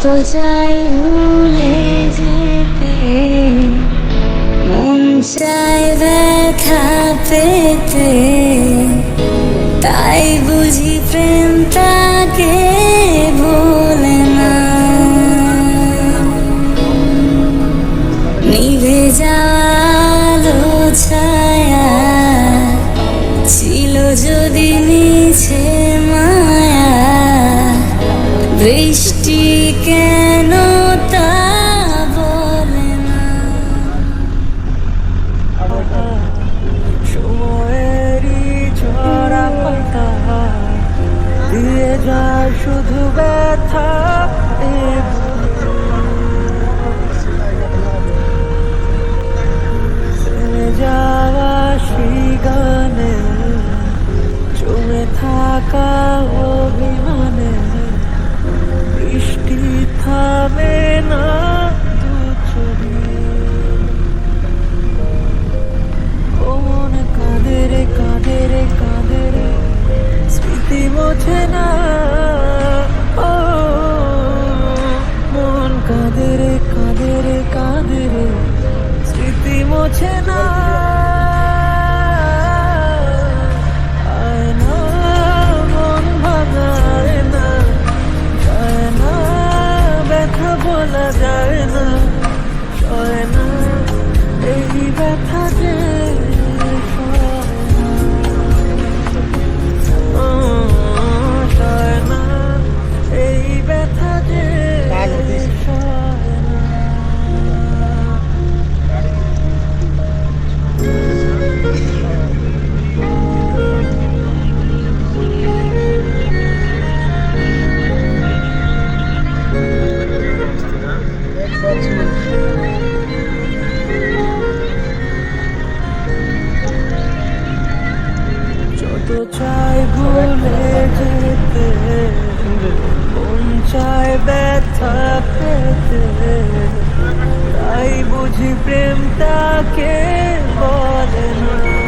যত চাই ভুলে যেতে, মন চায় ব্যথা পেতে, তাই বুঝি প্রেম তাকে ভোলে না। নিভে যাওয়ালো ছায়া ছিল যদি মিছে মায়া, বৃষ্টি কেন তা বলে না। সময়েরই ঝরা পাতা দিয়ে যায় শুধু ব্যথা, থেমে যাওয়া সেই গানে জমে থাকা অভিমানে বৃষ্টি থামে না দু চোখে। মন কাঁদে রে কাঁদে রে কাঁদে রে, স্মৃতি মোছে না। ও মন কাঁদে রে কাঁদে রে কাঁদে রে, স্মৃতি মোছে না। আয় না মন ভাঙায় না, যায় না ব্যথা বলা যায় না, সয় না এই ব্যথা যে সয় না, এই ব্যথা যে সয় না। যত চাই ভুলে যেতে, মন চায় ব্যথা পেতে, তাই বুঝি প্রেম তাকে বলে না।